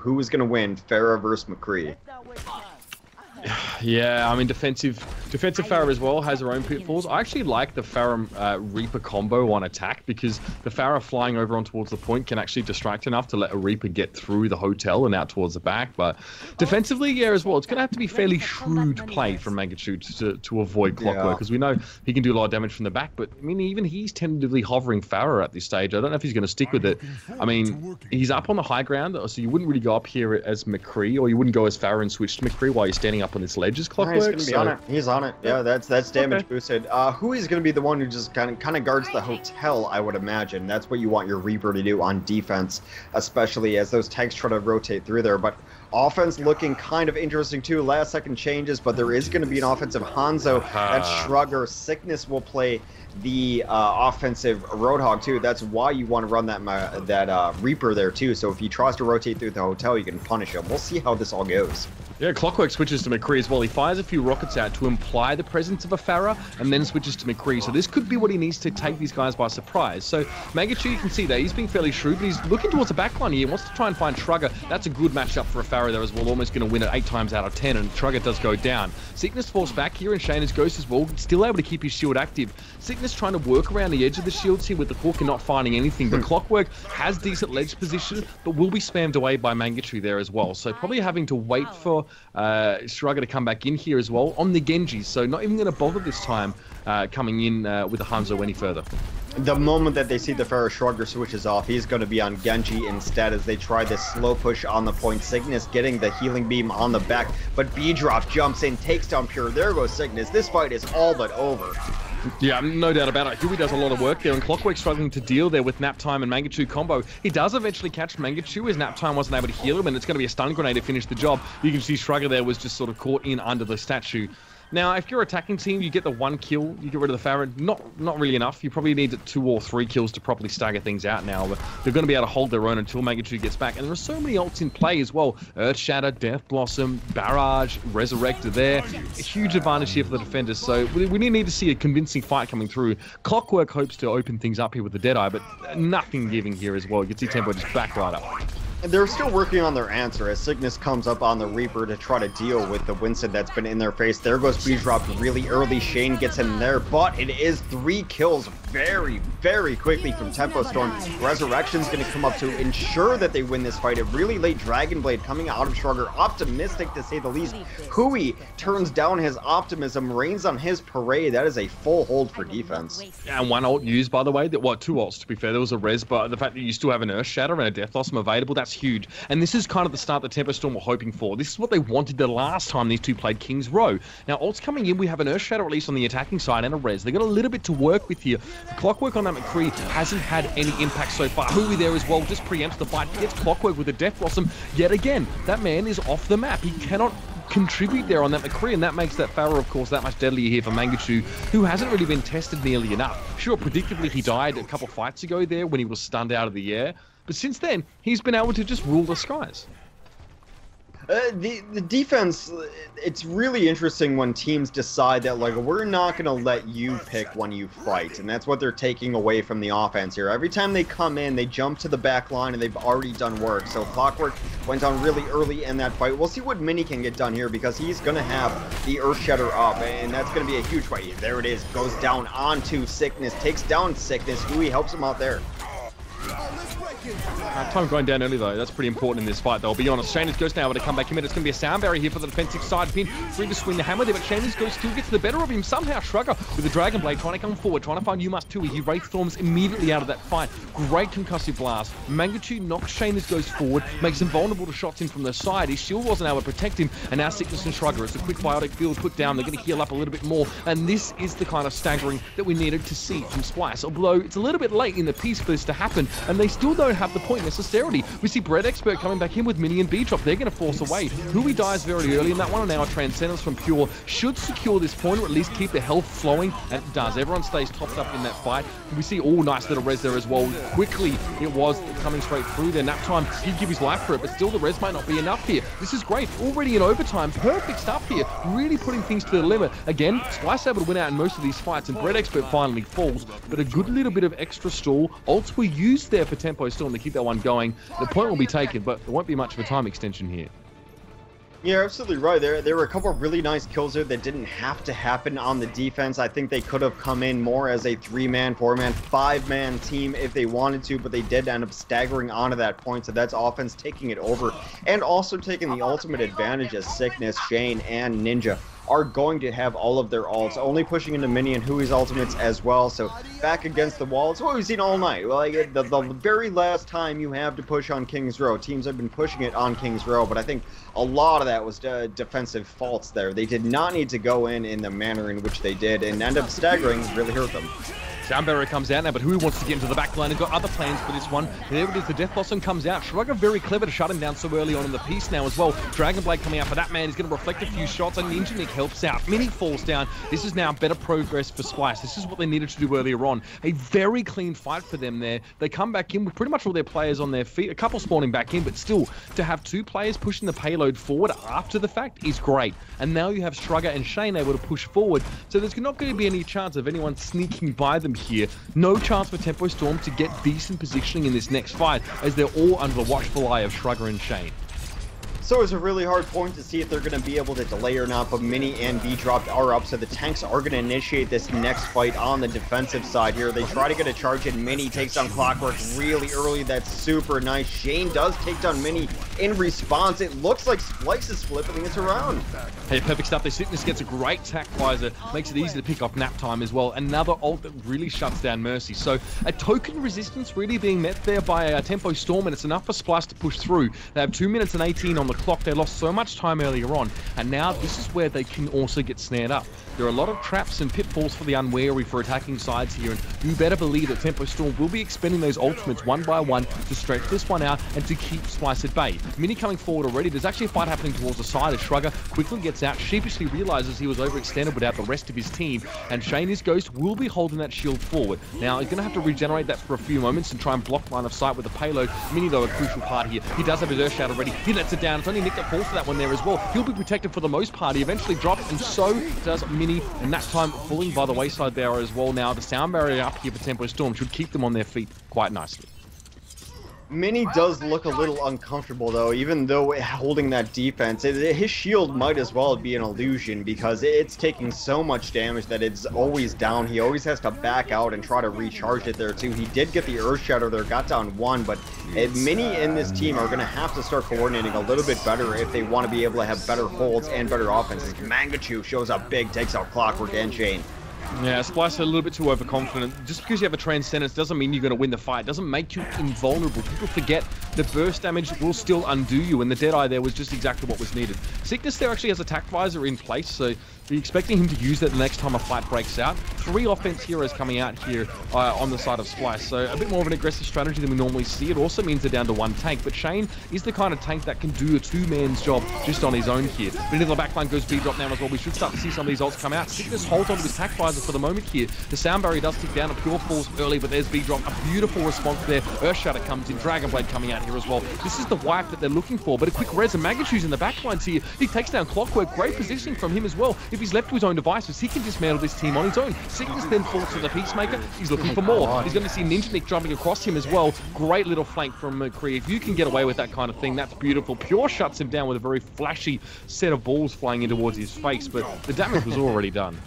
who is going to win, Pharah versus McCree. Yeah, I mean, defensive Pharah as well has her own pitfalls. I actually like the Pharah Reaper combo on attack because the Pharah flying over on towards the point can actually distract enough to let a Reaper get through the hotel and out towards the back. But defensively, yeah, as well, it's going to have to be fairly shrewd play from Mangachu to avoid Clockwork, because we know he can do a lot of damage from the back. But I mean, even he's tentatively hovering Pharah at this stage. I don't know if he's going to stick with it. I mean, he's up on the high ground, so you wouldn't really go up here as McCree, or you wouldn't go as Pharah and switch to McCree while you're standing up on this ledge as Clockwork. He's gonna be on it. He's on it. Yeah, that's damage boosted. Who is gonna be the one who just kind of guards the hotel? I would imagine that's what you want your Reaper to do on defense, especially as those tanks try to rotate through there. But offense looking kind of interesting too. Last second changes, but there is going to be an offensive Hanzo. That Shrugger. Sickness will play the offensive Roadhog too. That's why you want to run that Reaper there too. So if he tries to rotate through the hotel, you can punish him. We'll see how this all goes. Yeah, Clockwork switches to McCree as well. He fires a few rockets out to imply the presence of a Pharah and then switches to McCree. So this could be what he needs to take these guys by surprise. So Mangachu, you can see there, he's being fairly shrewd, but he's looking towards the backline here. He wants to try and find Shrugger. That's a good matchup for a Pharah there as well. Almost going to win it 8 times out of 10, and Shrugger does go down. Sickness falls back here, and Shayna's Ghost as well, still able to keep his shield active. Sickness trying to work around the edge of the shields here with the hook and not finding anything. But Clockwork has decent ledge position, but will be spammed away by Mangachu there as well. So probably having to wait for Shrugger to come back in here as well on the Genji. So not even going to bother this time coming in with the Hanzo any further. The moment that they see the Pharah Shrugger switches off, he's going to be on Genji instead as they try this slow push on the point. Sickness getting the healing beam on the back, but B-Drop jumps in, takes down Pure. There goes Sickness. This fight is all but over. Yeah, no doubt about it. Huey does a lot of work there, and Clockwork struggling to deal there with Naptime and Mangachu combo. He does eventually catch Mangachu as Naptime wasn't able to heal him, and it's going to be a stun grenade to finish the job. You can see Shrugger there was just sort of caught in under the statue. Now, if you're attacking team, you get the 1 kill, you get rid of the Pharah. Not really enough. You probably need 2 or 3 kills to properly stagger things out now. But they're going to be able to hold their own until Mangachu gets back. And there are so many ults in play as well. Earth Shatter, Death Blossom, Barrage, Resurrect are there. A huge advantage here for the defenders. So we need to see a convincing fight coming through. Clockwork hopes to open things up here with the Deadeye, but nothing giving here as well. You can see Tempo just back right up. And they're still working on their answer as Sickness comes up on the Reaper to try to deal with the Winston that's been in their face. There goes B-Drop really early. Shane gets in there, but it is 3 kills very, very quickly from Tempo Storm. Resurrection's going to come up to ensure that they win this fight. A really late Dragon Blade coming out of Shrugger. Optimistic to say the least. Hui turns down his optimism, rains on his parade. That is a full hold for defense. Yeah, and 1 ult used, by the way. Well, 2 ults, to be fair. There was a res, but the fact that you still have an Earth Shatter and a Death Blossom available, that's huge. And this is kind of the start that Tempo Storm were hoping for. This is what they wanted the last time these two played King's Row. Now, ults coming in, we have an Earth Shatter at least on the attacking side and a res. They got a little bit to work with here. The Clockwork on that McCree hasn't had any impact so far. Hui there as well just preempts the fight, gets Clockwork with a Death Blossom. Yet again, that man is off the map. He cannot contribute there on that McCree, and that makes that Pharah, of course, that much deadlier here for Mangachu, who hasn't really been tested nearly enough. Sure, predictably, he died a couple fights ago there when he was stunned out of the air, but since then, he's been able to just rule the skies. The defense, it's really interesting when teams decide that, like, we're not going to let you pick when you fight, and that's what they're taking away from the offense here. Every time they come in, they jump to the back line, and they've already done work. So Clockwork went down really early in that fight. We'll see what Mini can get done here, because he's going to have the Earth Shatter up, and that's going to be a huge fight. There it is, goes down onto Sickness, takes down Sickness. Hui helps him out there. Time going down early though, that's pretty important in this fight though. I'll be honest, Shayna's Ghost now able to come back in. It's going to be a sound barrier here for the defensive side. Pin free to swing the hammer there, but Shayna's Ghost still gets the better of him. Somehow Shrugger with the Dragon Blade trying to come forward, trying to find Yumas Tui. He Wraith Storms immediately out of that fight. Great concussive blast. Mangachu knocks Shayna's Ghost forward, makes him vulnerable to shots in from the side. His shield wasn't able to protect him, and now Sickness and Shrugger. It's a quick biotic field put down. They're going to heal up a little bit more, and this is the kind of staggering that we needed to see from Splyce. Although it's a little bit late in the piece for this to happen, and they still don't have the point necessarily. We see Bread Expert coming back in with Mini and B-Drop. They're going to force away. Hui dies very early in that one, and now Transcendence from Pure should secure this point, or at least keep the health flowing, and it does. Everyone stays topped up in that fight. We see all nice little res there as well. Quickly, it was coming straight through there. Naptime, he'd give his life for it, but still the res might not be enough here. This is great. Already in overtime. Perfect stuff here. Really putting things to the limit. Again, Splyce able to win out in most of these fights, and Bread Expert finally falls, but a good little bit of extra stall. Ults were used there for Tempo Storm. Storm to keep that one going. The point will be taken, but there won't be much of a time extension here. You're absolutely right. There were a couple of really nice kills there that didn't have to happen on the defense. I think they could have come in more as a 3-man, 4-man, 5-man team if they wanted to, but they did end up staggering onto that point, so that's offense taking it over and also taking the ultimate advantage as Sickness, Shane, and Ninja are going to have all of their ults, only pushing into Mini and Hui's ultimates as well, so back against the wall. It's what we've seen all night. Like, the very last time you have to push on King's Row, teams have been pushing it on King's Row, but I think a lot of that was defensive faults there. They did not need to go in the manner in which they did, and end up staggering really hurt them. Sound Barrier comes out now, but Hui wants to get into the back line and got other plans for this one. And there it is, the Death Blossom comes out. Shrugger very clever to shut him down so early on in the piece now as well. Dragon Blade coming out for that man. He's going to reflect a few shots, and Ninja Nick helps out. Mini falls down. This is now better progress for Splyce. This is what they needed to do earlier on. A very clean fight for them there. They come back in with pretty much all their players on their feet. A couple spawning back in, but still, to have 2 players pushing the payload forward after the fact is great. And now you have Shrugger and Shane able to push forward. So there's not going to be any chance of anyone sneaking by them here. No chance for Tempo Storm to get decent positioning in this next fight, as they're all under the watchful eye of Shrugger and Shane. So it's a really hard point to see if they're going to be able to delay or not, but Mini and B dropped are up, so the tanks are going to initiate this next fight on the defensive side here. They try to get a charge in. Mini takes on Clockwork really early. That's super nice. Shane does take down Mini in response. It looks like Splyce is flipping this around. Hey, perfect stuff. Their Sickness gets a great tack visor, makes it easy to pick off nap time as well. Another ult that really shuts down Mercy. So a token resistance really being met there by a Tempo Storm, and it's enough for Splyce to push through. They have 2 minutes and 18 on the clock. They lost so much time earlier on, and now this is where they can also get snared up. There are a lot of traps and pitfalls for the unwary for attacking sides here, and you better believe that Tempo Storm will be expending those ultimates one by one to stretch this one out and to keep Splyce at bay. Mini coming forward already. There's actually a fight happening towards the side as Shrugger quickly gets out, sheepishly realizes he was overextended without the rest of his team, and Shane, his Ghost, will be holding that shield forward. Now, he's going to have to regenerate that for a few moments and try and block line of sight with the payload. Mini, though, a crucial part here. He does have his Earthshout already. He lets it down. It's only Nick that falls for that one there as well. He'll be protected for the most part. He eventually drops, and so does Mini, and that time falling by the wayside there as well. Now, the sound barrier up here for Tempo Storm should keep them on their feet quite nicely. Mini does look a little uncomfortable, though, even though holding that defense. His shield might as well be an illusion, because it's taking so much damage that it's always down. He always has to back out and try to recharge it there, too. He did get the Earth Shatter there, got down 1, but Mini and this team are going to have to start coordinating a little bit better if they want to be able to have better holds and better offenses. Mangachu shows up big, takes out Clockwork and Shane. Yeah, Splyce a little bit too overconfident. Just because you have a Transcendence doesn't mean you're going to win the fight. It doesn't make you invulnerable. People forget that burst damage will still undo you, and the Deadeye there was just exactly what was needed. Sickness there actually has a tack visor in place, so be expecting him to use that the next time a fight breaks out. 3 offense heroes coming out here on the side of Splyce, so a bit more of an aggressive strategy than we normally see. It also means they're down to 1 tank, but Shane is the kind of tank that can do a 2-man's job just on his own here. But into the backline goes B-drop now as well. We should start to see some of these ults come out. Sickness holds onto his tack visor for the moment here. The sound barrier does tick down. A pure falls early, but there's B-drop. A beautiful response there. Earthshatter comes in. Dragon Blade coming out here as well. This is the wipe that they're looking for, but a quick res, and Magnitude's in the backlines here. He takes down Clockwork. Great positioning from him as well. If he's left to his own devices, he can dismantle this team on his own. Sickness then falls to the Peacemaker. He's looking for more. He's going to see Ninja Nick jumping across him as well. Great little flank from McCree. If you can get away with that kind of thing, that's beautiful. Pure shuts him down with a very flashy set of balls flying in towards his face, but the damage was already done.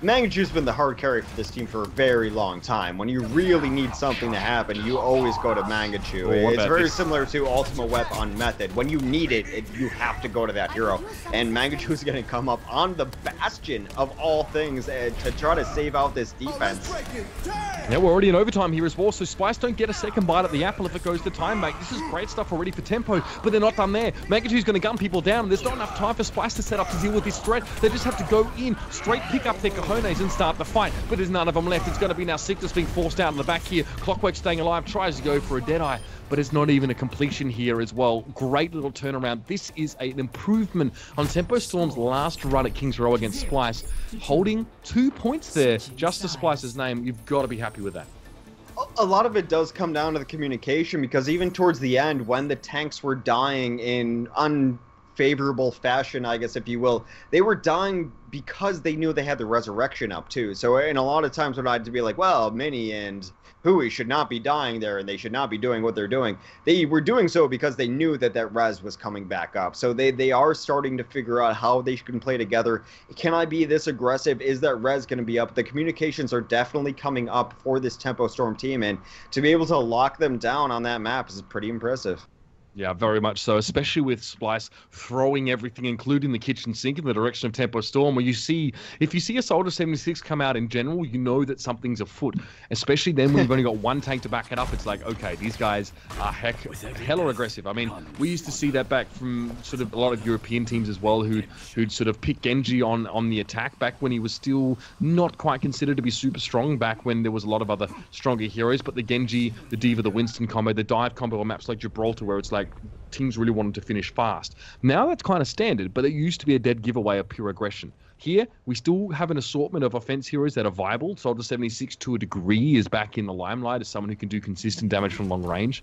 Mangachu's been the hard carry for this team for a very long time. When you really need something to happen, you always go to Mangachu. It's very similar to Ultima Web on Method. When you need it, you have to go to that hero. And Mangachu's going to come up on the bastion of all things to try to save out this defense. Yeah, we're already in overtime here as well, so Splyce don't get a second bite at the apple if it goes to time, mate. This is great stuff already for Tempo, but they're not done there. Mangachu's going to gun people down, and there's not enough time for Splyce to set up to deal with this threat. They just have to go in, straight pick up their cojones and start the fight, but there's none of them left. It's going to be now Sickness being forced out in the back here. Clockwork staying alive, tries to go for a Deadeye, but it's not even a completion here as well. Great little turnaround. This is an improvement on Tempo Storm's last run at King's Row against Splyce. Holding 2 points there, just to Splyce's name. You've got to be happy with that. A lot of it does come down to the communication, because even towards the end, when the tanks were dying in unfavorable fashion, I guess, if you will, they were dying because they knew they had the resurrection up too. So in a lot of times when I had to be like, well, Mini and Hui should not be dying there and they should not be doing what they're doing, they were doing so because they knew that that res was coming back up. So they are starting to figure out how they can play together. Can I be this aggressive? Is that res going to be up? The communications are definitely coming up for this Tempo Storm team, and to be able to lock them down on that map is pretty impressive. Yeah, very much so, especially with Splyce throwing everything, including the kitchen sink, in the direction of Tempo Storm, where if you see a Soldier 76 come out in general, you know that something's afoot, especially then when you've only got one tank to back it up. It's like, okay, these guys are hella aggressive. I mean, we used to see that back from sort of a lot of European teams as well, who'd sort of pick Genji on the attack back when he was still not quite considered to be super strong, back when there was a lot of other stronger heroes. But the Genji, the D.Va, the Winston combo, the dive combo on maps like Gibraltar, where it's like, teams really wanted to finish fast. Now that's kind of standard, but it used to be a dead giveaway of pure aggression. Here, we still have an assortment of offense heroes that are viable. Soldier 76, to a degree, is back in the limelight as someone who can do consistent damage from long range.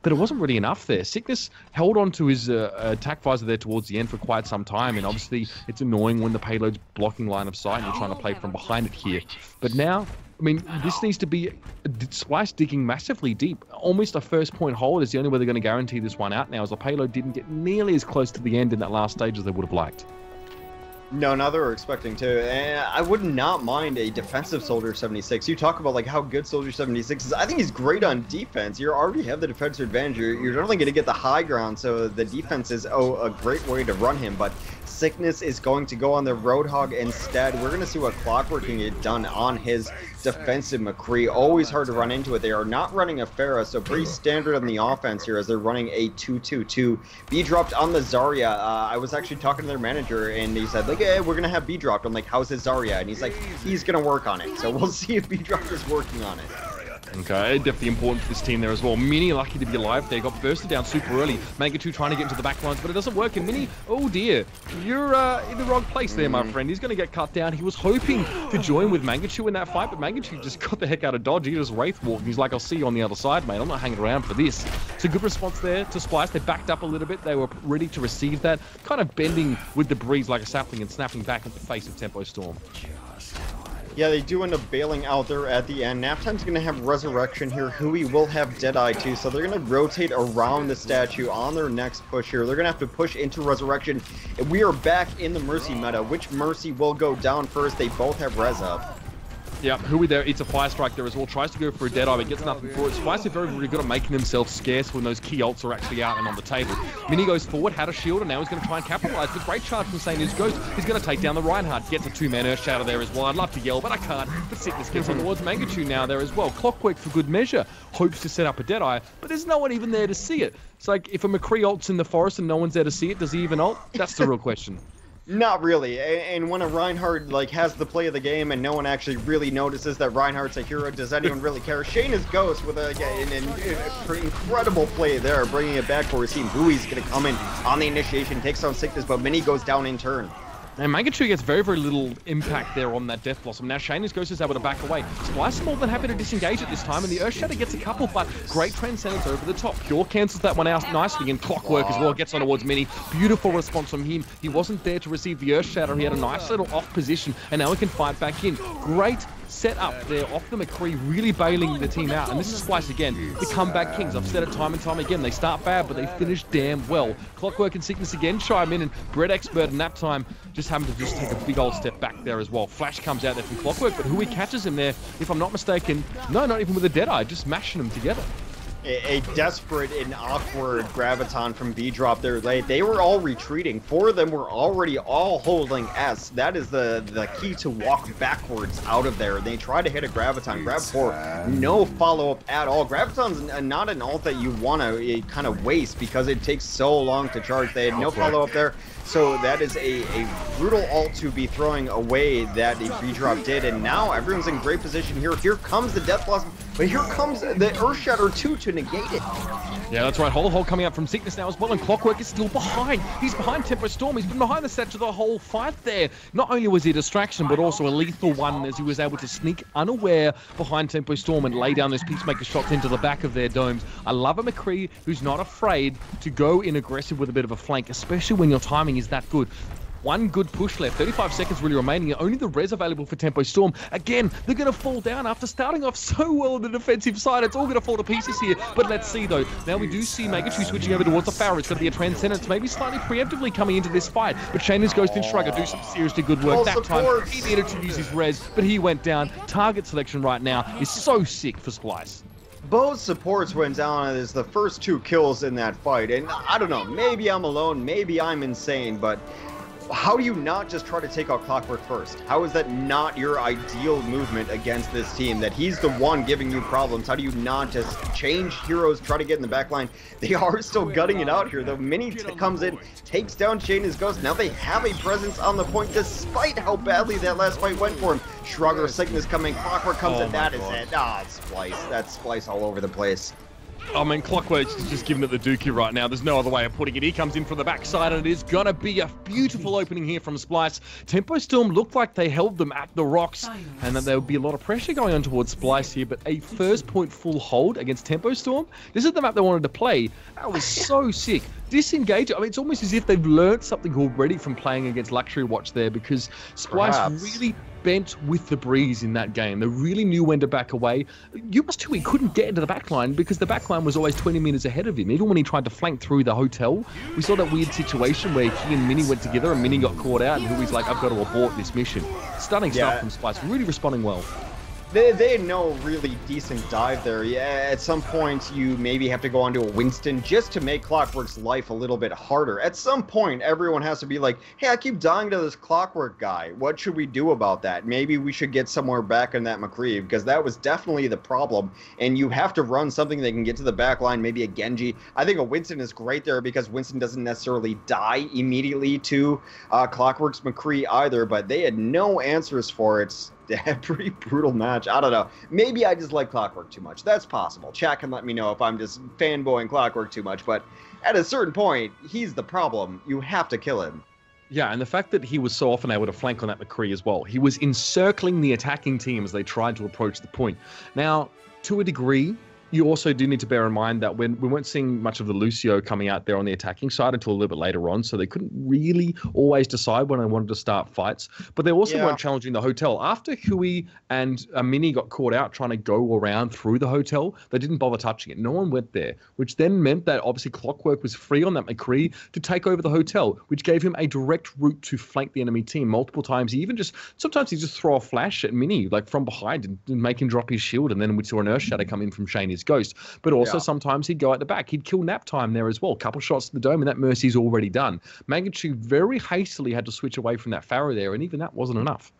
But it wasn't really enough there. Sickness held on to his attack visor there towards the end for quite some time, and obviously it's annoying when the payload's blocking line of sight and you're trying to play from behind it here. But now, I mean, this needs to be Splyce digging massively deep. Almost a first point hold is the only way they're going to guarantee this one out now, as the payload didn't get nearly as close to the end in that last stage as they would have liked. No, now they were expecting to. And I would not mind a defensive Soldier 76. You talk about like how good Soldier 76 is. I think he's great on defense. You already have the defensive advantage. You're only going to get the high ground, so the defense is a great way to run him. But Sickness is going to go on the Roadhog instead. We're going to see what Clockwork can get done on his defensive McCree. Always hard to run into it. They are not running a Pharah, so pretty standard on the offense here as they're running a 2-2-2. B dropped on the Zarya. I was actually talking to their manager, and he said, like, hey, we're going to have B dropped. I'm like, how's his Zarya? And he's like, he's going to work on it. So we'll see if B dropped is working on it. Okay, definitely important for this team there as well. Mini lucky to be alive there, got bursted down super early. Mangachu trying to get into the back lines, but it doesn't work. And Mini, oh dear, you're in the wrong place there, my friend. He's going to get cut down. He was hoping to join with Mangachu in that fight, but Mangachu just got the heck out of dodge. He just wraith walked. He's like, I'll see you on the other side, mate. I'm not hanging around for this. It's a good response there to Splyce. They backed up a little bit. They were ready to receive that, kind of bending with the breeze like a sapling and snapping back at the face of Tempo Storm. Yeah, they do end up bailing out there at the end. Naptime's going to have Resurrection here. Hui will have Deadeye too, so they're going to rotate around the statue on their next push here. They're going to have to push into Resurrection. And we are back in the Mercy meta. Which Mercy will go down first? They both have Res up. Yeah, Hui there, it's a fire strike there as well. Tries to go for a Deadeye, but gets nothing for it. Splyce are very, very good at making themselves scarce when those key ults are actually out and on the table. Mini goes forward, had a shield, and now he's going to try and capitalize. With great charge from St. Ghost, he's going to take down the Reinhardt. Gets a two-man Earth Shatter there as well. I'd love to yell, but I can't. But Sickness gets on towards Mangachu now there as well. Clockwork for good measure. Hopes to set up a Deadeye, but there's no one even there to see it. It's like, if a McCree ults in the forest and no one's there to see it, does he even ult? That's the real question. Not really, and when a Reinhardt like has the play of the game and no one actually really notices that Reinhardt's a hero, does anyone really care? Shane is Ghost with an incredible play there, bringing it back for his team. Hui's going to come in on the initiation, takes on Sickness, but Mini goes down in turn. And Mangachu gets very, very little impact there on that Death Blossom. Now Shane's Ghost is able to back away. Splyce is more than happy to disengage at this time, and the Earth Shatter gets a couple, but great Transcendence over the top. Pure cancels that one out nicely, and Clockwork as well gets on towards Mini. Beautiful response from him. He wasn't there to receive the Earth Shatter. He had a nice little off position, and now he can fight back in. Great set up there off the McCree, really bailing the team out. And this is Splyce again, the comeback kings. I've said it time and time again. They start bad, but they finish damn well. Clockwork and Sickness again chime in, and Bread Expert in that time just happened to just take a big old step back there as well. Flash comes out there from Clockwork, but Hui catches him there, if I'm not mistaken. No, not even with a Deadeye, just mashing them together. A desperate and awkward Graviton from B-Drop there late. They were all retreating. 4 of them were already all holding S. That is the key to walk backwards out of there. They try to hit a Graviton. Grab 4, no follow-up at all. Graviton's not an ult that you want to kind of waste because it takes so long to charge. They had no follow-up there. So that is a brutal ult to be throwing away that B-Drop did. And now everyone's in great position here. Here comes the Death Blossom. But here comes the Earth Shatter 2 to negate it. Yeah, that's right. Hole coming up from Sickness now as well, and Clockwork is still behind. He's behind Tempo Storm. He's been behind the statue the whole fight there. Not only was he a distraction, but also a lethal one as he was able to sneak unaware behind Tempo Storm and lay down those Peacemaker shots into the back of their domes. I love a McCree who's not afraid to go in aggressive with a bit of a flank, especially when your timing is that good. One good push left, 35 seconds really remaining, only the res available for Tempo Storm. Again, they're going to fall down after starting off so well on the defensive side. It's all going to fall to pieces here, but let's see though. Now we do see Megachu switching over towards the Pharaoh. It's going to be a Transcendence, maybe slightly preemptively coming into this fight, but Shaner's Ghost and Shrugger do some seriously good work. That time, he needed to use his res, but he went down. Target selection right now is so sick for Splyce. Both supports went down as the first 2 kills in that fight, and I don't know, maybe I'm alone, maybe I'm insane, but how do you not just try to take out Clockwork first? How is that not your ideal movement against this team? That he's the one giving you problems. How do you not just change heroes, try to get in the back line? They are still gutting it out here. The mini comes in, takes down Shaner's Ghost. Now they have a presence on the point despite how badly that last fight went for him. Shrugger, Sickness coming, Clockwork comes in, that is it. Ah, it's Splyce. That's Splyce all over the place. I mean, Clockwork's just giving it the dookie right now. There's no other way of putting it. He comes in from the backside, and it is going to be a beautiful opening here from Splyce. Tempo Storm looked like they held them at the rocks, and that there would be a lot of pressure going on towards Splyce here, but a first point full hold against Tempo Storm. This is the map they wanted to play. That was so sick. Disengage. I mean, it's almost as if they've learned something already from playing against Luxury Watch there, because Splyce really bent with the breeze in that game. They really knew when to back away. He couldn't get into the backline because the backline was always 20 meters ahead of him. Even when he tried to flank through the hotel, we saw that weird situation where he and Mini went together and Mini got caught out, and Hui's like, I've got to abort this mission. Stunning stuff from Splyce, really responding well. They know really decent dive there. Yeah, at some point you maybe have to go onto a Winston just to make Clockwork's life a little bit harder. At some point, everyone has to be like, hey, I keep dying to this Clockwork guy. What should we do about that? Maybe we should get somewhere back in that McCree, because that was definitely the problem. And you have to run something that can get to the back line, maybe a Genji. I think a Winston is great there because Winston doesn't necessarily die immediately to Clockwork's McCree either, but they had no answers for it. A pretty brutal match. I don't know. Maybe I just like Clockwork too much. That's possible. Chat can let me know if I'm just fanboying Clockwork too much, but at a certain point, he's the problem. You have to kill him. Yeah, and the fact that he was so often able to flank on that McCree as well. He was encircling the attacking team as they tried to approach the point. Now, to a degree, you also do need to bear in mind that when we weren't seeing much of the Lucio coming out there on the attacking side until a little bit later on, so they couldn't really always decide when they wanted to start fights. But they also weren't challenging the hotel. After Hui and Mini got caught out trying to go around through the hotel, they didn't bother touching it. No one went there, which then meant that obviously Clockwork was free on that McCree to take over the hotel, which gave him a direct route to flank the enemy team multiple times. Sometimes he just throw a flash at Mini, like from behind, and make him drop his shield, and then we saw an Earth Shatter come in from Shaner's Ghost. But also sometimes he'd go at the back. He'd kill Nap Time there as well. Couple shots to the dome, and that Mercy's already done. Mangachu very hastily had to switch away from that Pharaoh there, and even that wasn't enough.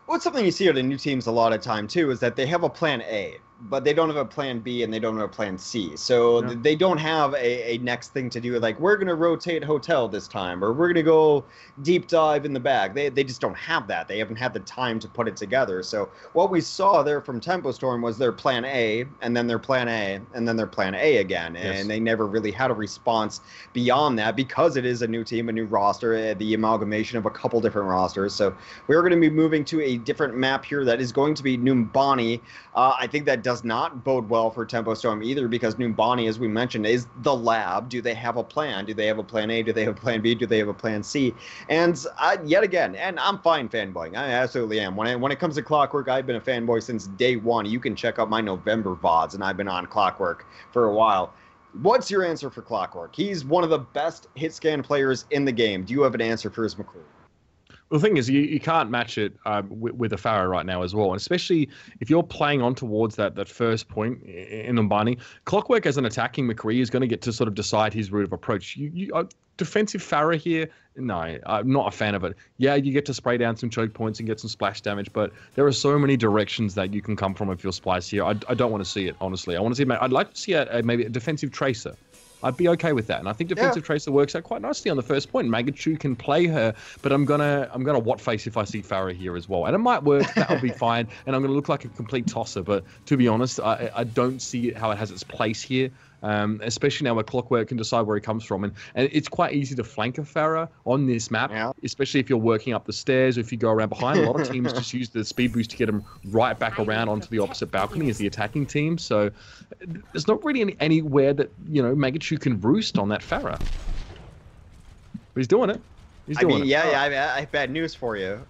Well, it's something you see out of new teams a lot of time, too, is that they have a plan A, but they don't have a plan B and they don't have a plan C. So they don't have a next thing to do, like, we're going to rotate hotel this time, or we're going to go deep dive in the back. They just don't have that. They haven't had the time to put it together. So what we saw there from Tempo Storm was their plan A, and then their plan A, and then their plan A again. And they never really had a response beyond that because it is a new team, a new roster, the amalgamation of a couple different rosters. So we're going to be moving to a different map here that is going to be Numbani. I think that does not bode well for Tempo Storm either, because Numbani, as we mentioned, is the lab. Do they have a plan? Do they have a plan A? Do they have a plan B? Do they have a plan C? And yet again, and I'm fine fanboying. I absolutely am. When it comes to Clockwork, I've been a fanboy since day one. You can check out my November VODs, and I've been on Clockwork for a while. What's your answer for Clockwork? He's one of the best hit scan players in the game. Do you have an answer for his McCree? Well, the thing is, you can't match it with a Pharaoh right now as well. And especially if you're playing on towards that first point in Numbani, Clockwork as an attacking McCree is going to get to sort of decide his route of approach. Defensive Pharaoh here, no, I'm not a fan of it. Yeah, you get to spray down some choke points and get some splash damage, but there are so many directions that you can come from if you're Splyce here. I don't want to see it, honestly. I'd like to see maybe a defensive Tracer. I'd be okay with that, and I think defensive Tracer works out quite nicely on the first point. Magachu can play her, but I'm gonna what face if I see Pharaoh here as well, and it might work. That'll be fine, and I'm gonna look like a complete tosser. But to be honest, I don't see how it has its place here. Especially now where Clockwork can decide where he comes from. And it's quite easy to flank a Pharaoh on this map, especially if you're working up the stairs or if you go around behind. A lot of teams just use the speed boost to get him right back around onto the opposite balcony as the attacking team. So there's not really anywhere that, Magachu can roost on that Pharaoh. But he's doing it. He's I doing mean, it. yeah, I have bad news for you.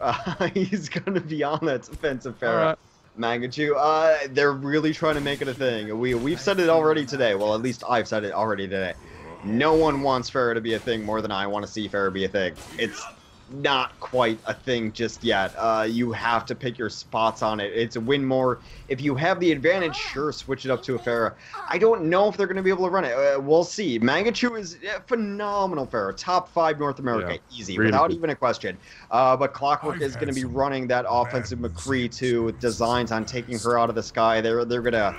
He's going to be on that defensive Pharah. Mangachu, they're really trying to make it a thing. We've said it already today. Well, at least I've said it already today. No one wants Pharah to be a thing more than I want to see Pharah be a thing. It's not quite a thing just yet. You have to pick your spots on it. It's a win more. If you have the advantage, sure, switch it up to a Pharah. I don't know if they're going to be able to run it. We'll see. Mangachu is a phenomenal Pharah. Top 5 North America, easy, really without even a question. But Clockwork is going to be running that offensive McCree too, with designs on taking her out of the sky. They're going to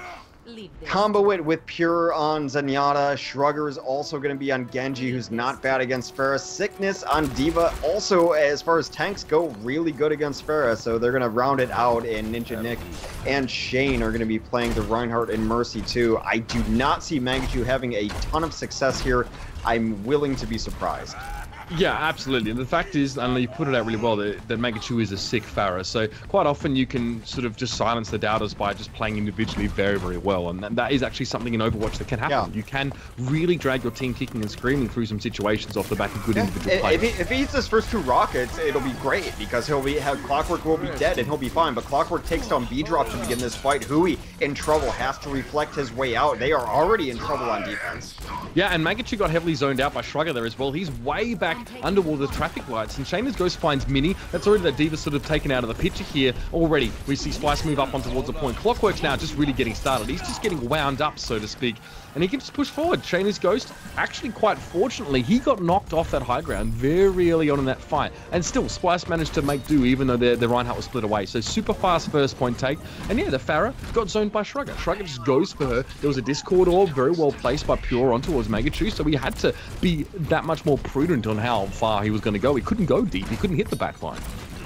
combo it with Pure on Zenyatta. Shrugger is also going to be on Genji, who's not bad against Pharah. Sickness on D.Va. Also, as far as tanks go, really good against Pharah. So they're going to round it out, and Ninja Nick and Shane are going to be playing the Reinhardt and Mercy too. I do not see Mangachu having a ton of success here. I'm willing to be surprised. Yeah, absolutely. And the fact is, and you put it out really well, that Mangachu is a sick Pharah. So quite often you can sort of just silence the doubters by just playing individually very, very well. And that is actually something in Overwatch that can happen. Yeah. You can really drag your team kicking and screaming through some situations off the back of good individual play. If he hits his first 2 rockets, it'll be great because Clockwork will be dead and he'll be fine. But Clockwork takes down B-Drop to begin this fight. Hui in trouble, has to reflect his way out. They are already in trouble on defense. Yeah, and Mangachu got heavily zoned out by Shrugger there as well. He's way back under all the traffic lights, and Shaner's Ghost finds Mini. That's already that D.Va sort of taken out of the picture here already. We see Splyce move up on towards the point. Clockwork's now just really getting started. He's just getting wound up, so to speak, and he can just push forward. Shaner's Ghost, actually quite fortunately, he got knocked off that high ground very early on in that fight, and still Splyce managed to make do even though the Reinhardt was split away. So super fast first point take, and yeah, the Pharah got zoned by Shrugger. Shrugger just goes for her. There was a Discord orb very well placed by Pure on towards Mangachu, so he had to be that much more prudent on how far he was going to go. He couldn't go deep. He couldn't hit the back line.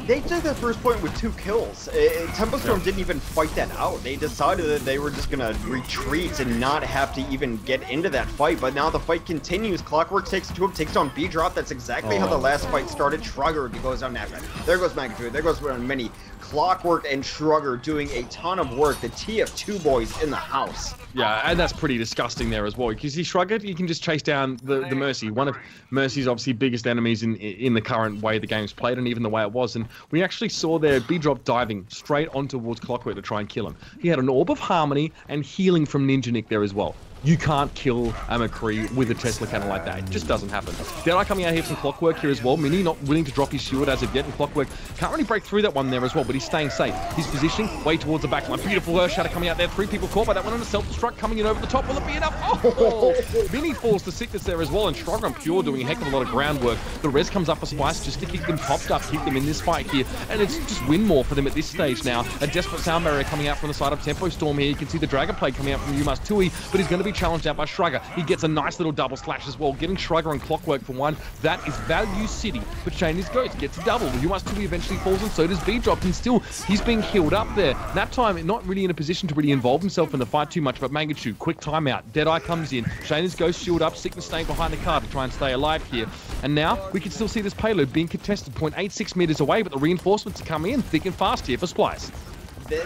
They took that first point with 2 kills. Tempo Storm didn't even fight that out. They decided that they were just going to retreat and not have to even get into that fight. But now the fight continues. Clockwork takes it to him, takes down B-Drop. That's exactly how the last fight started. Shrugger goes down after. There goes Mangachu. There goes Mini. Clockwork and Shrugger doing a ton of work. The TF2 boys in the house. Yeah, and that's pretty disgusting there as well. You see Shrugger, you can just chase down the Mercy. One of Mercy's obviously biggest enemies in the current way the game's played and even the way it was. And we actually saw there B-Drop diving straight on towards Clockwork to try and kill him. He had an Orb of Harmony and healing from Ninja Nick there as well. You can't kill a McCree with a Tesla cannon like that. It just doesn't happen. Deadeye coming out here from Clockwork here as well. Mini not willing to drop his shield as of yet, and Clockwork can't really break through that one there as well, but he's staying safe. He's positioning way towards the back line. Beautiful Earth Shatter coming out there. 3 people caught by that one on a self-destruct coming in over the top. Will it be enough? Oh! Mini falls to sickness there as well, and Shrugger and Pure doing a heck of a lot of groundwork. The res comes up for Splyce just to keep them topped up, keep them in this fight here, and it's just win more for them at this stage now. A desperate sound barrier coming out from the side of Tempo Storm here. You can see the Dragon Plague coming out from Yumas Tui, but he's going to be challenged out by Shrugger. He gets a nice little double slash as well, getting Shrugger and Clockwork for one. That is value city, but Shaner's Ghost gets a double. Yumas Tui eventually falls, and so does B-Drop, and still he's being healed up there. That time, not really in a position to really involve himself in the fight too much, but Mangachu, quick timeout. Deadeye comes in. Shaner's Ghost shield up, Sickness staying behind the car to try and stay alive here. And now we can still see this payload being contested 0.86 meters away, but the reinforcements are coming in thick and fast here for Splyce.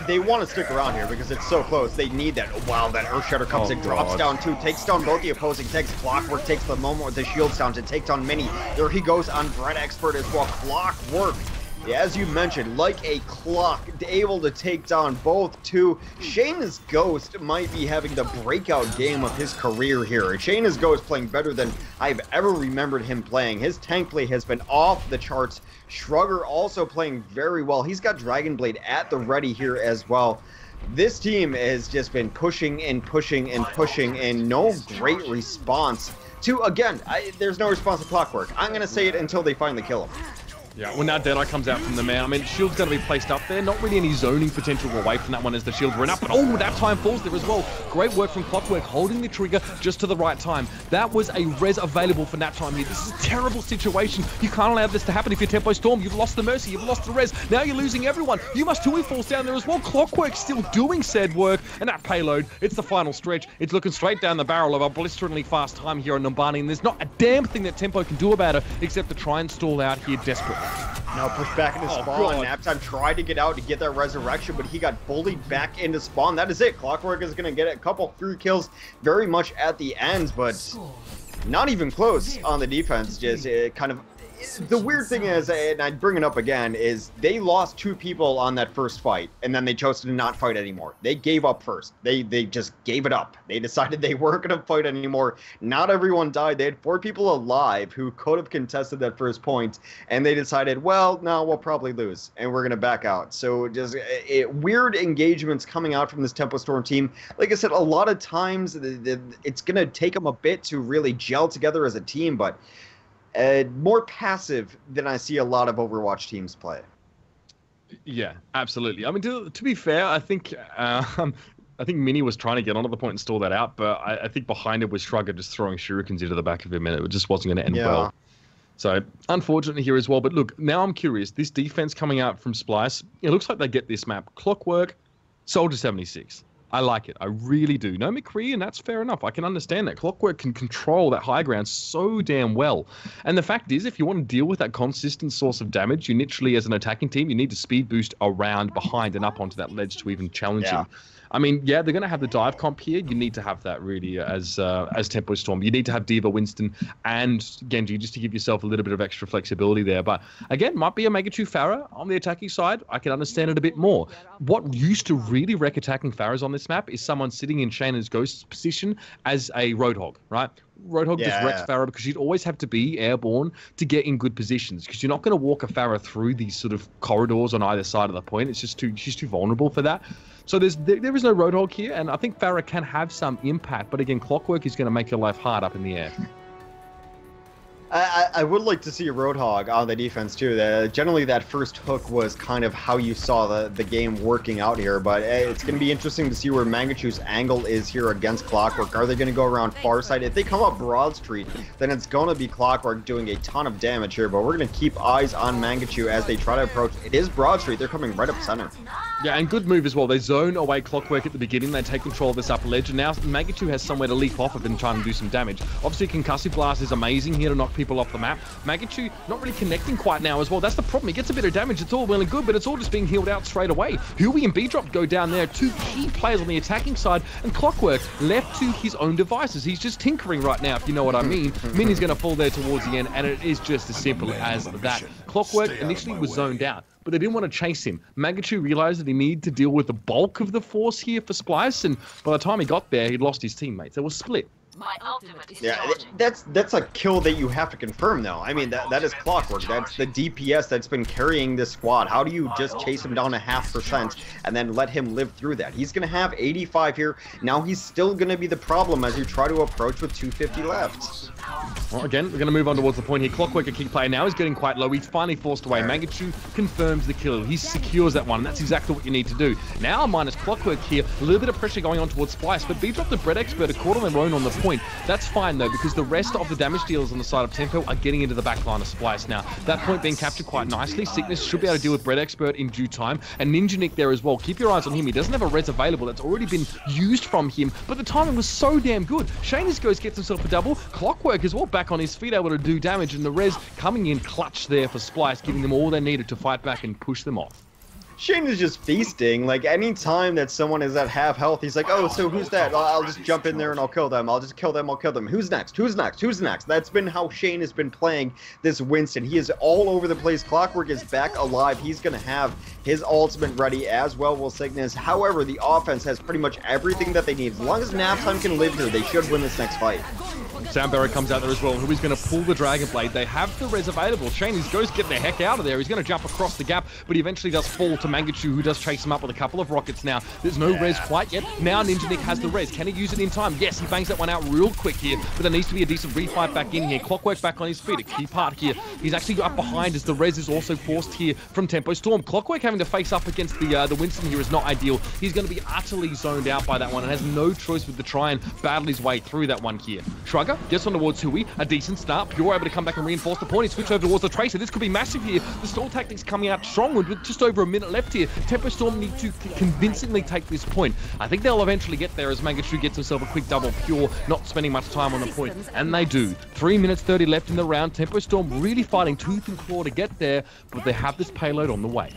They want to stick around here because it's so close. They need that. Wow, that Earth Shatter comes in, drops down too, takes down both the opposing tanks. Clockwork takes the moment with the shields down to take down Mini. There he goes on Bread Expert as well. Clockwork, as you mentioned, like a clock, able to take down both two. Shane's Ghost might be having the breakout game of his career here. Shane's Ghost playing better than I've ever remembered him playing. His tank play has been off the charts. Shrugger also playing very well. He's got Dragon Blade at the ready here as well. This team has just been pushing and pushing and pushing, and no great response to, again, there's no response to Clockwork. I'm going to say it until they finally kill him. Yeah, well now Deadeye comes out from the man. I mean, shield's going to be placed up there. Not really any zoning potential away from that one as the shields run up. But oh, that time falls there as well. Great work from Clockwork, holding the trigger just to the right time. That was a res available for that time here. This is a terrible situation. You can't allow this to happen if you're Tempo Storm. You've lost the Mercy, you've lost the res. Now you're losing everyone. Yumas Tui falls down there as well. Clockwork still doing said work. And that payload, it's the final stretch. It's looking straight down the barrel of a blisteringly fast time here on Numbani. And there's not a damn thing that Tempo can do about it except to try and stall out here desperately. Now push back into spawn. Naptime tried to get out to get that resurrection, but he got bullied back into spawn. That is it. Clockwork is going to get a couple free kills very much at the end, but not even close on the defense. Just kind of the weird thing is, and I bring it up again, is they lost 2 people on that first fight, and then they chose to not fight anymore. They gave up first. They just gave it up. They decided they weren't going to fight anymore. Not everyone died. They had 4 people alive who could have contested that first point, and they decided, well, no, we'll probably lose, and we're going to back out. So just weird engagements coming out from this Tempo Storm team. Like I said, a lot of times it's going to take them a bit to really gel together as a team, but more passive than I see a lot of Overwatch teams play. Yeah, absolutely. I mean, to be fair, I think Mini was trying to get onto the point and stall that out, but I think behind it was Shrugger just throwing shurikens into the back of him, and it just wasn't going to end well. So, unfortunately here as well. But look, now I'm curious. This defense coming out from Splyce, it looks like they get this map. Clockwork, Soldier 76. I like it. I really do. No McCree, and that's fair enough. I can understand that. Clockwork can control that high ground so damn well. And the fact is, if you want to deal with that consistent source of damage, you literally, as an attacking team, you need to speed boost around, behind, and up onto that ledge to even challenge him. I mean, yeah, they're going to have the dive comp here. You need to have that really as Tempo Storm. You need to have Diva, Winston, and Genji just to give yourself a little bit of extra flexibility there. But again, might be a Megachu Pharah on the attacking side. I can understand it a bit more. What used to really wreck attacking Pharahs on this map is someone sitting in Shayna's Ghost position as a Roadhog, right? Roadhog just wrecks Pharah because you'd always have to be airborne to get in good positions, because you're not going to walk a Pharah through these sort of corridors on either side of the point. It's just she's too vulnerable for that. So there is no Roadhog here, and I think Pharah can have some impact, but again, Clockwork is going to make your life hard up in the air. I would like to see a Roadhog on the defense too. Generally, that first hook was kind of how you saw the game working out here, but it's going to be interesting to see where Mangachu's angle is here against Clockwork. Are they going to go around far side? If they come up Broad Street, then it's going to be Clockwork doing a ton of damage here, but we're going to keep eyes on Mangachu as they try to approach. It is Broad Street. They're coming right up center. Yeah, and good move as well. They zone away Clockwork at the beginning. They take control of this upper ledge, and now Mangachu has somewhere to leap off of and try and do some damage. Obviously, Concussive Blast is amazing here to knock people off the map. Mangachu not really connecting quite now as well. That's the problem. He gets a bit of damage. It's all well and good, but it's all just being healed out straight away. Huey and B-Drop go down there. 2 key players on the attacking side, and Clockwork left to his own devices. He's just tinkering right now, if you know what I mean. Mini's going to fall there towards the end, and it is just as simple as that. Clockwork initially was zoned out, but they didn't want to chase him. Mangachu realized that he needed to deal with the bulk of the force here for Splyce, and by the time he got there, he'd lost his teammates. They were split. My ultimate is that's a kill that you have to confirm, though. I mean, that is Clockwork. That's the DPS that's been carrying this squad. How do you just chase him down to 0.5% and then let him live through that? He's going to have 85 here. Now he's still going to be the problem as you try to approach with 250 left. Well, again, we're going to move on towards the point here. Clockwork, a key player now, is getting quite low. He's finally forced away. Mangachu confirms the kill. He secures that one, and that's exactly what you need to do. Now, minus Clockwork here, a little bit of pressure going on towards Splyce, but B-Drop the Bread Expert are caught on their own on the point. That's fine, though, because the rest of the damage dealers on the side of Tempo are getting into the back line of Splyce now. That point being captured quite nicely. Sickness should be able to deal with Bread Expert in due time, and Ninja Nick there as well. Keep your eyes on him. He doesn't have a res available. That's already been used from him, but the timing was so damn good. Shayna's Ghost gets himself a double. Clockwork as well back on his feet, able to do damage, and the res coming in clutch there for Splyce, giving them all they needed to fight back and push them off. Shane is just feasting. Like, any time that someone is at half health, he's like, oh, so who's that? I'll just jump in there and I'll kill them. I'll just kill them, I'll kill them. Who's next? Who's next? Who's next? That's been how Shane has been playing this Winston. He is all over the place. Clockwork is back alive. He's going to have his ultimate ready, as well will Cygnus. However, the offense has pretty much everything that they need. As long as Naptime can live here, they should win this next fight. Soundbarrier comes out there as well, who is going to pull the Dragon Blade. They have the res available. Shane goes get the heck out of there. He's going to jump across the gap, but he eventually does fall to Mangachu, who does chase him up with a couple of rockets now. There's no res quite yet. Now Ninja Nick has the res. Can he use it in time? Yes, he bangs that one out real quick here, but there needs to be a decent refight back in here. Clockwork back on his feet, a key part here. He's actually up behind as the res is also forced here from Tempo Storm. Clockwork having to face up against the Winston here is not ideal. He's going to be utterly zoned out by that one and has no choice but to try and battle his way through that one here. Shrugger gets on towards Hui, a decent start. Pure able to come back and reinforce the point. He switched over towards the Tracer. This could be massive here. The stall tactics coming out strong with just over a minute left here. Tempo Storm need to convincingly take this point. I think they'll eventually get there as Mangachu gets himself a quick double. Pure not spending much time on the point, and they do. 3 minutes 30 left in the round. Tempo Storm really fighting tooth and claw to get there, but they have this payload on the way.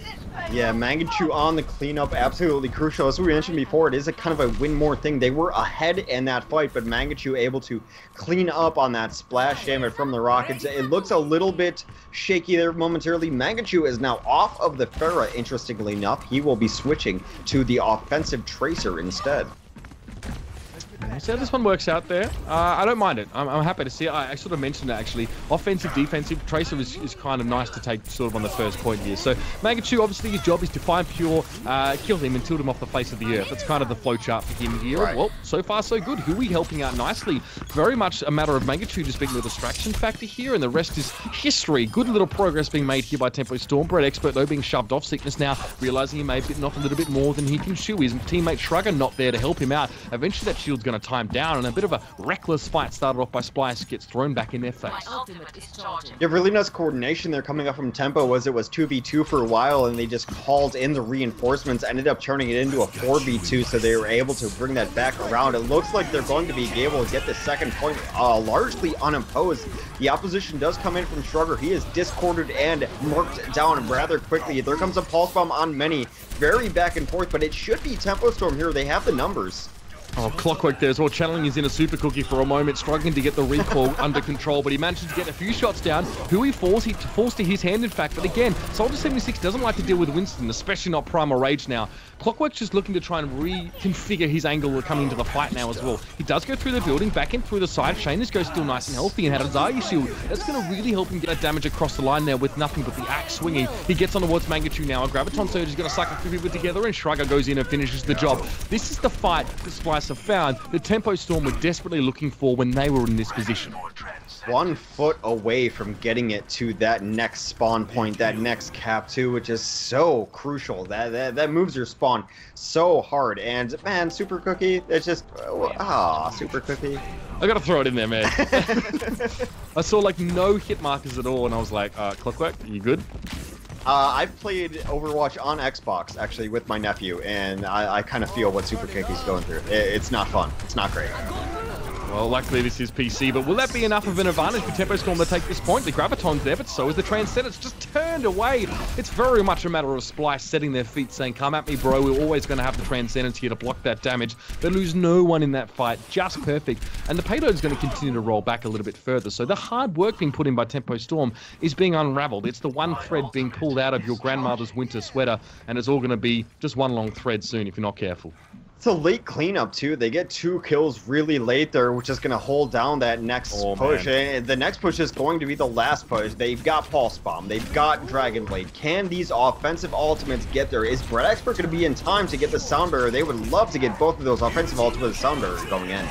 Yeah, Mangachu on the cleanup, absolutely crucial. As we mentioned before, it is a kind of a win more thing. They were ahead in that fight, but Mangachu able to clean up on that splash damage from the Rockets. It looks a little bit shaky there momentarily. Mangachu is now off of the Pharah, interestingly enough. He will be switching to the offensive Tracer instead. So this one works out there. I don't mind it. I'm happy to see it. I sort of mentioned it actually. Offensive, defensive, Tracer is kind of nice to take sort of on the first point here. So Mangachu, obviously his job is to find Pure, kill him and tilt him off the face of the earth. That's kind of the flow chart for him here. Right. Well, so far so good. Hui helping out nicely. Very much a matter of Mangachu just being the distraction factor here, and the rest is history. Good little progress being made here by Tempo Storm. Brett Expert though being shoved off. Sickness now realizing he may have bitten off a little bit more than he can chew. His teammate Shrugger not there to help him out. Eventually that shield's going to time down, and a bit of a reckless fight started off by Splyce gets thrown back in their face. Yeah, really nice coordination there coming up from Tempo. It was 2v2 for a while, and they just called in the reinforcements, ended up turning it into a 4v2, so they were able to bring that back around. It looks like they're going to be able to get the second point largely unopposed. The opposition does come in from Shrugger. He is discorded and marked down rather quickly. There comes a pulse bomb on many. Very back and forth, but it should be Tempo Storm here. They have the numbers. Oh, Clockwork there as well, channeling his inner super cookie for a moment, struggling to get the recoil under control, but he manages to get a few shots down. Hui falls to his hand, in fact, but again, Soldier 76 doesn't like to deal with Winston, especially not Primal Rage now. Clockwork's just looking to try and reconfigure his angle coming into the fight now as well. He does go through the building, back in through the side. Shanas goes still nice and healthy and had a Zarya shield. That's going to really help him get that damage across the line now with nothing but the axe swinging. He gets on towards Mangachu now. A Graviton Surge is going to suck a few people together, and Shrugger goes in and finishes the job. This is the fight that Splyce have found the Tempo Storm were desperately looking for when they were in this position. 1 foot away from getting it to that next spawn point, that next cap too, which is so crucial. That moves your spawn so hard. And man, Super Cookie, it's just Super Cookie. I gotta throw it in there, man. I saw like no hit markers at all, and I was like, Clockwork, you good? I've played Overwatch on Xbox, actually, with my nephew, and I kind of feel what Super Cookie's going through. It's not fun. It's not great. Well, luckily this is PC, but will that be enough of an advantage for Tempo Storm to take this point? The Graviton's there, but so is the Transcendence, just turned away. It's very much a matter of Splyce setting their feet, saying, come at me, bro, we're always going to have the Transcendence here to block that damage. They lose no one in that fight, just perfect. And the payload's going to continue to roll back a little bit further, so the hard work being put in by Tempo Storm is being unraveled. It's the one thread being pulled out of your grandmother's winter sweater, and it's all going to be just one long thread soon if you're not careful. It's a late cleanup too. They get 2 kills really late there, which is going to hold down that next push. And the next push is going to be the last push. They've got Pulse Bomb. They've got Dragon Blade. Can these offensive ultimates get there? Is Brett Expert going to be in time to get the Sound Barrier? They would love to get both of those offensive ultimates with the Sound Barrier going in.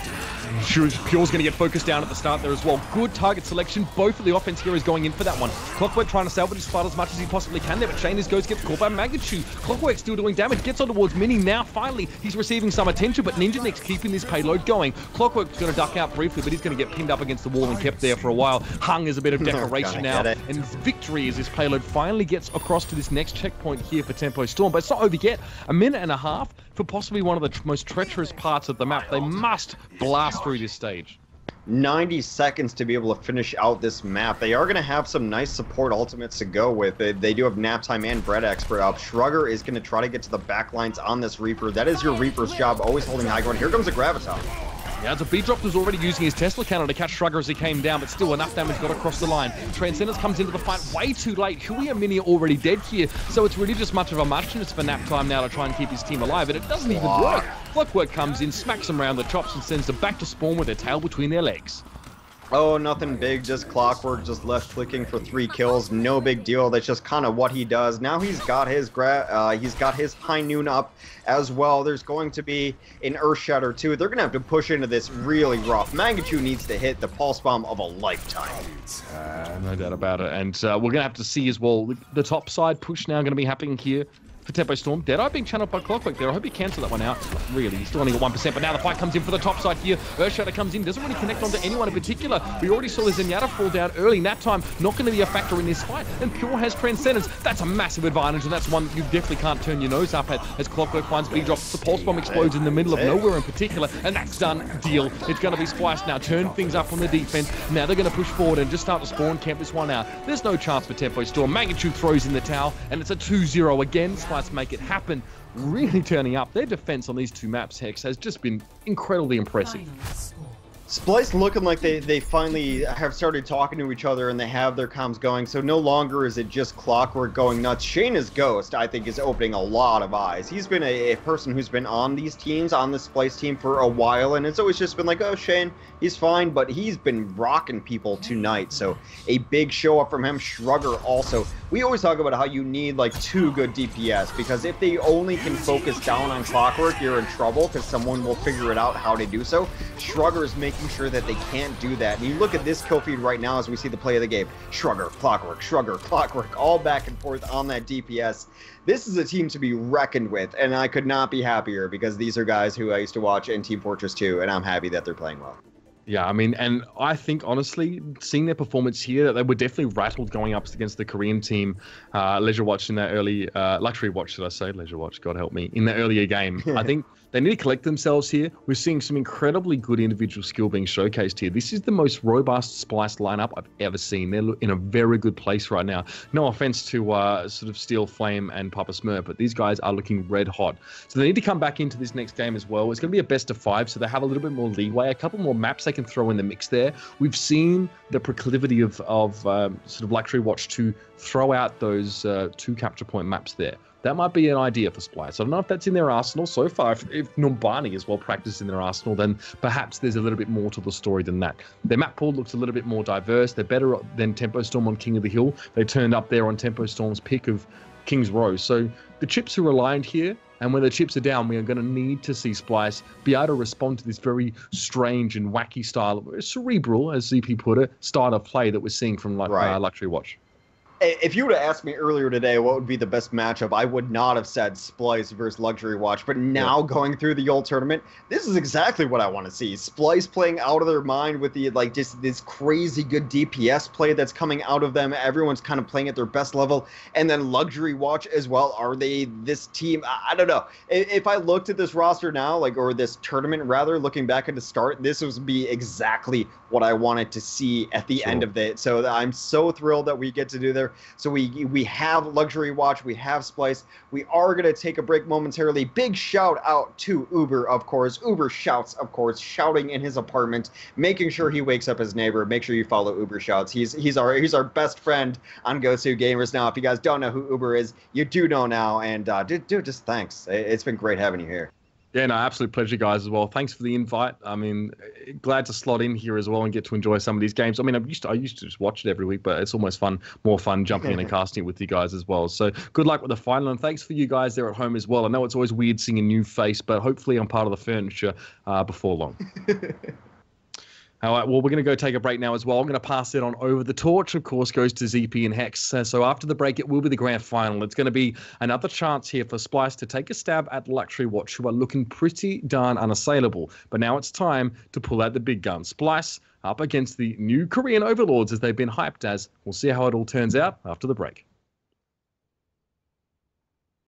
Pure's going to get focused down at the start there as well. Good target selection. Both of the offense heroes going in for that one. Clockwork trying to salvage his fight as much as he possibly can there, but Shanas gets caught by Mangachu. Clockwork still doing damage. Gets on towards Mini. Now, finally, he's receiving some attention, but Ninja Nick's keeping this payload going. Clockwork's going to duck out briefly, but he's going to get pinned up against the wall and kept there for a while. Hung is a bit of decoration now, and victory as this payload finally gets across to this next checkpoint here for Tempo Storm. But it's not over yet. A minute and a half for possibly one of the most treacherous parts of the map. They must blast through this stage. 90 seconds to be able to finish out this map. They are going to have some nice support ultimates to go with. They do have Nap Time and Brett Expert up. Shrugger is going to try to get to the back lines on this Reaper. That is your Reaper's job, always holding high ground. Here comes a Graviton. Yeah, so B-Drop was already using his Tesla cannon to catch Shrugger as he came down, but still enough damage got across the line. Transcendence comes into the fight way too late. Hui and Mini are already dead here, so it's really just much of a muchness for Nap Time now to try and keep his team alive, and it doesn't even work. Clockwork comes in, smacks them around the chops, and sends them back to spawn with their tail between their legs. Oh, nothing big, just Clockwork, just left clicking for 3 kills. No big deal. That's just kind of what he does. Now he's got his High Noon up as well. There's going to be an Earth Shatter too. They're gonna have to push into this really rough. Mangachu needs to hit the Pulse Bomb of a lifetime. No doubt about it. And we're gonna have to see as well the top side push now going to be happening here for Tempo Storm. Deadeye being channeled by Clockwork there. I hope he cancel that one out. Really, he's still only got 1%, but now the fight comes in for the top side here. Earthshatter comes in, doesn't really connect onto anyone in particular. We already saw the Zenyatta fall down early. Nap Time not going to be a factor in this fight, and Pure has Transcendence. That's a massive advantage, and that's one that you definitely can't turn your nose up at as Clockwork finds B-Drop. The Pulse Bomb explodes in the middle of nowhere in particular, and that's done. Deal. It's going to be Splyce now. Turn things up on the defense. Now they're going to push forward and just start to spawn camp this one out. There's no chance for Tempo Storm. Mangachu throws in the towel, and it's a 2-0 again. Splyce make it happen. Really turning up. Their defense on these two maps, Hex, has just been incredibly impressive. Splyce looking like they finally have started talking to each other and they have their comms going, so no longer is it just Clockwork going nuts. Shayna's Ghost, I think, is opening a lot of eyes. He's been a person who's been on these teams, on the Splyce team for a while, and it's always just been like, oh, Shane, he's fine, but he's been rocking people tonight, so a big show up from him. Shrugger also. We always talk about how you need like 2 good DPS, because if they only can focus down on Clockwork, you're in trouble, because someone will figure it out how to do so. Shrugger is making sure that they can't do that. And you look at this kill feed right now as we see the play of the game. Shrugger, Clockwork, all back and forth on that DPS. This is a team to be reckoned with, and I could not be happier, because these are guys who I used to watch in Team Fortress 2, and I'm happy that they're playing well. Yeah, I mean, and I think, honestly, seeing their performance here, they were definitely rattled going up against the Korean team, Leisure Watch in that early, Luxury Watch, should I say? Leisure Watch, God help me, in the earlier game. I think they need to collect themselves here. We're seeing some incredibly good individual skill being showcased here. This is the most robust Splyce lineup I've ever seen. They're in a very good place right now. No offense to sort of Steel Flame and Papa Smurf, but these guys are looking red hot. So they need to come back into this next game as well. It's going to be a best of 5, so they have a little bit more leeway, a couple more maps they can throw in the mix there. We've seen the proclivity of sort of Luxury Watch to throw out those 2 capture point maps there. That might be an idea for Splyce. I don't know if that's in their arsenal so far. If Numbani is well practiced in their arsenal, then perhaps there's a little bit more to the story than that. Their map pool looks a little bit more diverse. They're better than Tempo Storm on King of the Hill. They turned up there on Tempo Storm's pick of King's Row. So the chips are aligned here, and when the chips are down, we are going to need to see Splyce be able to respond to this very strange and wacky style, cerebral, as ZP put it, style of play that we're seeing from Luxury Watch. If you would have asked me earlier today what would be the best matchup, I would not have said Splyce versus Luxury Watch. But now going through the old tournament, this is exactly what I want to see. Splyce playing out of their mind with the just this crazy good DPS play that's coming out of them. Everyone's kind of playing at their best level. And then Luxury Watch as well. Are they this team? I don't know. If I looked at this roster now, or this tournament rather, looking back at the start, this would be exactly what I wanted to see at the end of it. So I'm so thrilled that we get to do there. So we have Luxury Watch, we have Splyce. We are going to take a break momentarily. Big shout out to Uber, of course. Uber shouts, of course, shouting in his apartment, making sure he wakes up his neighbor. Make sure you follow Uber Shouts. He's our best friend on GosuGamers now. If you guys don't know who Uber is, you do know now. And dude, just thanks. It's been great having you here. Yeah, no, absolute pleasure, guys, as well. Thanks for the invite. I mean, glad to slot in here as well and get to enjoy some of these games. I mean, I used to just watch it every week, but it's almost more fun jumping in and casting it with you guys as well. So good luck with the final, and thanks for you guys there at home as well. I know it's always weird seeing a new face, but hopefully I'm part of the furniture before long. All right, well, we're going to go take a break now as well. I'm going to pass it on over. The torch, of course, goes to ZP and Hex. So after the break, it will be the grand final. It's going to be another chance here for Splyce to take a stab at Luxury Watch, who are looking pretty darn unassailable. But now it's time to pull out the big gun. Splyce up against the new Korean overlords, as they've been hyped as. We'll see how it all turns out after the break.